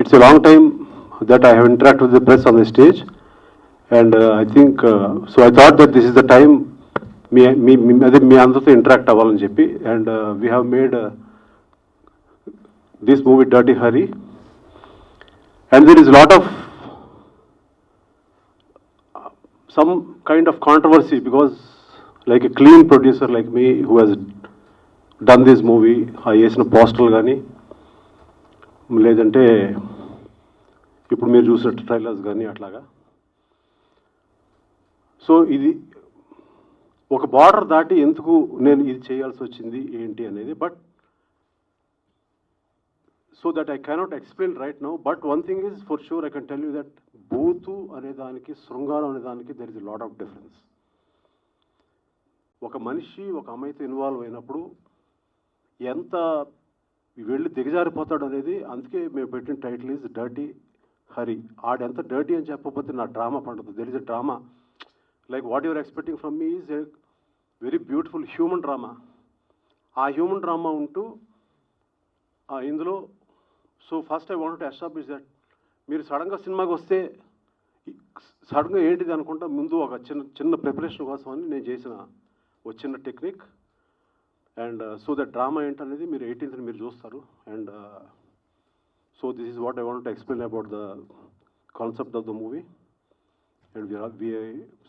it's a long time that I have interacted with the press on the stage, and I think so. I thought that this is the time me అందరితో interact అవ్వాలని చెప్పి, and we have made this movie Dirty Harry, and there is a lot of some kind of controversy because like a clean producer like me who has done this movie, ఆ వేసిన పోస్టర్లు కానీ లేదంటే ఇప్పుడు మీరు చూసిన ట్రైలర్స్ కానీ అట్లాగా. సో ఇది ఒక బార్డర్ దాటి ఎందుకు నేను ఇది చేయాల్సి వచ్చింది ఏంటి అనేది, but so that I cannot explain right now. But one thing is for sure I can tell you that బూతు అనే దానికి శృంగారం అనే దానికి there is a lot of difference. ఒక మనిషి ఒక అమ్మాయితో ఇన్వాల్వ్ అయినప్పుడు ఎంత వెళ్ళి దిగజారిపోతాడు అనేది, అందుకే మేము పెట్టిన టైటిల్ ఈజ్ డర్టీ హరి. ఆడెంత డర్టీ అని చెప్పకపోతే నా డ్రామా పండుతుంది. There is a drama like what you're expecting from me is a very beautiful human drama. ఆ హ్యూమన్ డ్రామా ఉంటూ ఇందులో so first I want to establish that మీరు సడన్గా సినిమాకి వస్తే సడన్గా ఏంటిది అనుకుంటా ముందు ఒక చిన్న ప్రిపరేషన్ కోసం అని నేను చేసిన ఒక చిన్న technique. And so that drama ఏంటనేది మీరు 18th మీరు చూస్తారు. And so this is what I want to explain about the concept of the movie. And we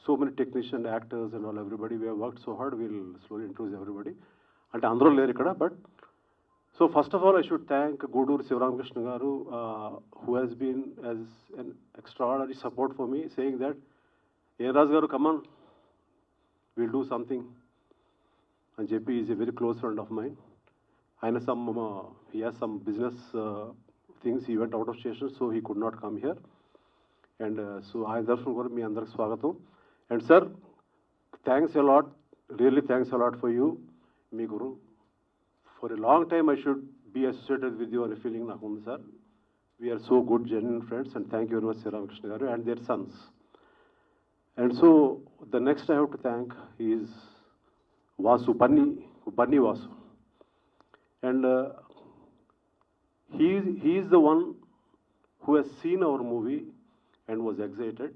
so many technicians, actors and all, everybody, we have worked so hard. We'll slowly introduce everybody. అంటే అందరూ లేరు ఇక్కడ, but so first of all I should thank Gudur Sivaramakrishna గారు, who has been as an extraordinary support for me, saying that ఏ రాజు గారు come on, we'll do something అని చెప్పి. Is a very close friend of mine. ఆయన he has some business things, he went out of station, so he could not come here. And so ఆయన తరఫున కూడా మీ అందరికి స్వాగతం. And sir, thanks a lot, really thanks a lot for you. మీ గురు for a long time I should be associated with you అనే feeling నాకు ఉంది sir. We're so good genuine friends, and thank you very much Sriramakrishna garu and their sons. And so the next I have to thank is Vasu, Bunny Vasu. And he is the one who has seen our movie and was excited,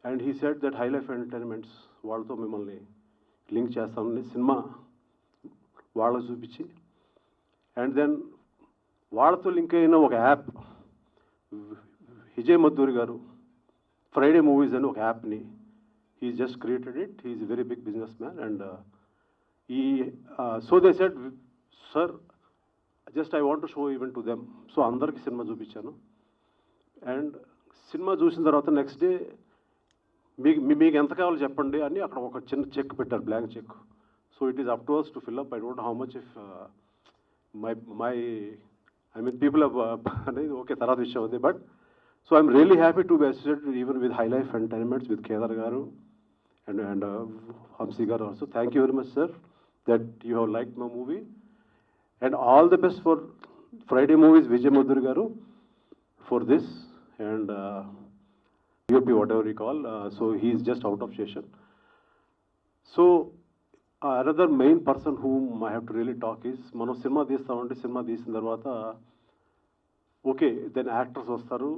and he said that High Life Entertainments వాళ్ళతో మిమ్మల్ని link చేస్తామని cinema వాళ్ళకు చూపించి, and then వాళ్ళతో link అయిన ఒక app Vijay Madduri గారు Friday movies అని ఒక యాప్ని he just created it. He is a very big businessman, and so they said, sir, just I want to show even to them. So అందరికి సినిమా చూపించాను. And cinema చూసిన తర్వాత నెక్స్ట్ డే మీకు ఎంత కావాలో చెప్పండి అని అక్కడ ఒక చిన్న చెక్ పెట్టారు, blank check. So it is up to us to fill up. I don't know how much if my I mean people అనేది ఓకే తర్వాత విషయం ఉంది. But so I'm really happy to be associated even with High Life Entertainments, with Kedar garu and Hamsi garu also. Thank you very much sir that you have like my movie, and all the best for Friday movies Vijay మధురి గారు for this, and DOP, whatever you call, so he is just out of session. So another main person whom I have to really talk is, మనం cinema తీస్తామంటే cinema తీసిన తర్వాత okay then actors వస్తారు,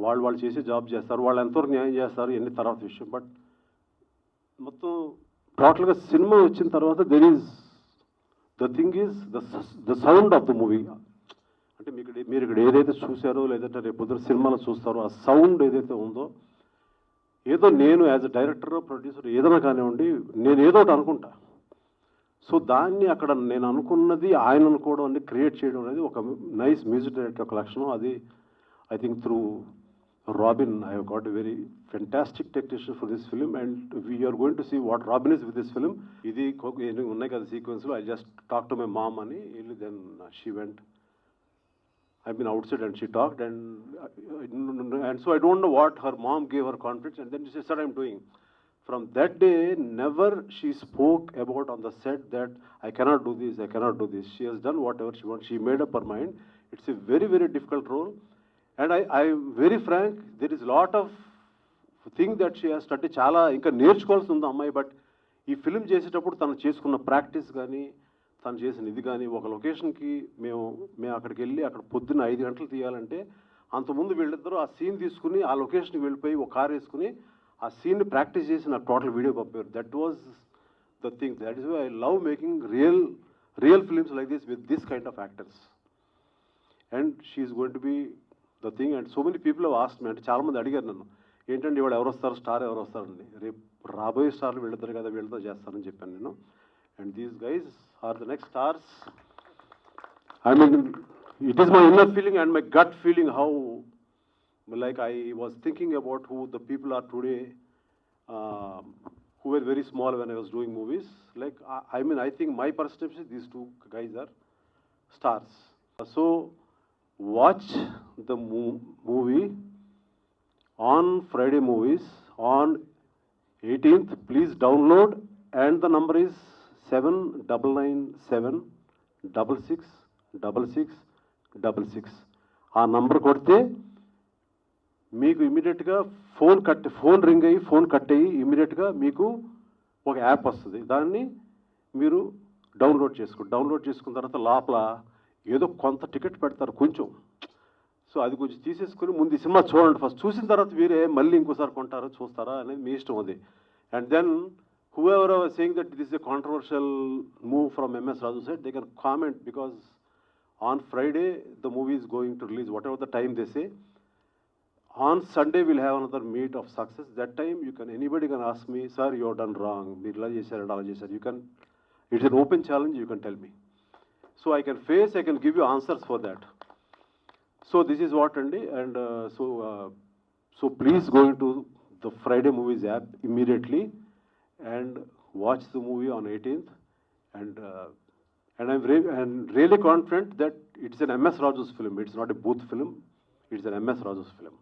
వాళ్ళు చేసే job చేస్తారు, వాళ్ళు ఎంతవరకు న్యాయం చేస్తారు ఎన్ని తర్వాత విషయం. బట్ మొత్తం టోటల్గా సినిమా వచ్చిన తర్వాత there is the thing is the sound of the movie. అంటే మీరు ఇక్కడ ఏదైతే చూసారో లేదంటే రేపు పొద్దున సినిమాలో చూస్తారో ఆ సౌండ్ ఏదైతే ఉందో, ఏదో నేను యాజ్ అ డైరెక్టర్ ప్రొడ్యూసర్ ఏదైనా కానివ్వండి, నేను ఏదో ఒకటి అనుకుంటా. సో దాన్ని అక్కడ నేను అనుకున్నది ఆయన అనుకోవడం అనేది, క్రియేట్ చేయడం అనేది ఒక నైస్ మ్యూజిక్ డైరెక్టర్ యొక్క లక్షణం. అది I think through Robin, I have got a very fantastic technician for this film, and we are going to see what Robin is with this film. ఇది ఉన్నాయి కదా సీక్వెన్స్లో, I just talked to my mom అని, then she went. I've been outside and she talked, and so I don't know what her mom gave her confidence, and then she said, I'm doing. From that day, never she spoke about on the set that I cannot do this, I cannot do this. She has done whatever she wants. She made up her mind. It's a very, very difficult role, and I'm very frank, there is a lot of thing that she has studied. చాలా ఇంకా నేర్చుకోవాల్సి ఉంది అమ్మాయి. But ఈ film చేసేటప్పుడు తను చేసుకున్న practice కానీ, తను చేసిన ఇది కానీ ఒక లొకేషన్కి మేము అక్కడికి వెళ్ళి అక్కడ పొద్దున్న 5 గంటలు తీయాలంటే అంతకుముందు వీళ్ళిద్దరూ ఆ సీన్ తీసుకుని ఆ లొకేషన్కి వెళ్ళిపోయి ఒక కార్ వేసుకుని ఆ సీన్ని ప్రాక్టీస్ చేసి నాకు టోటల్ వీడియో పంపారు. That was the thing. That is why I love making real films like this with this kind of actors. And she's going to be the thing. And so many people have asked me, అంటే చాలామంది అడిగారు నన్ను, ఏంటంటే ఇవాళ ఎవరు వస్తారు, star ఎవరు వస్తారండి, రేపు రాబోయే స్టార్లు వీళ్ళిద్దరు కదా, వీళ్ళతో చేస్తానని చెప్పాను నేను. And these guys are the next stars. I mean, it is my inner feeling and my gut feeling how, like I was thinking about who the people are today, who were very small when I was doing movies. Like, I mean, I think my perception, these two guys are stars. So, watch the movie on Friday Movies on 18th. Please download, and the number is 7997666666. ఆ number కొడితే మీకు ఇమీడియట్గా phone ring అయ్యి phone cut అయ్యి ఇమీడియట్గా మీకు ఒక app వస్తుంది. దాన్ని మీరు డౌన్లోడ్ చేసుకున్న తర్వాత లోపల ఏదో కొంత టికెట్ పెడతారు కొంచెం. సో అది కొంచెం తీసేసుకుని ముందు ఈ సినిమా చూడండి ఫస్ట్. చూసిన తర్వాత మీరే మళ్ళీ ఇంకోసారి కొంటారా చూస్తారా అనేది మీ ఇష్టం అది. And then whoever was saying that this is a controversial move from MS Raju said, they can comment, because on Friday the movie is going to release, whatever the time they say. On Sunday we'll have another meet of success. That time anybody can ask me, sir, you have done wrong, you can, it's an open challenge, you can tell me. So I can give you answers for that. So this is what, and so please go into the Friday Movies app immediately and watch the movie on 18th. And I'm really confident that it's an MS Raju's film. It's not a Booth film. It's an MS Raju's film.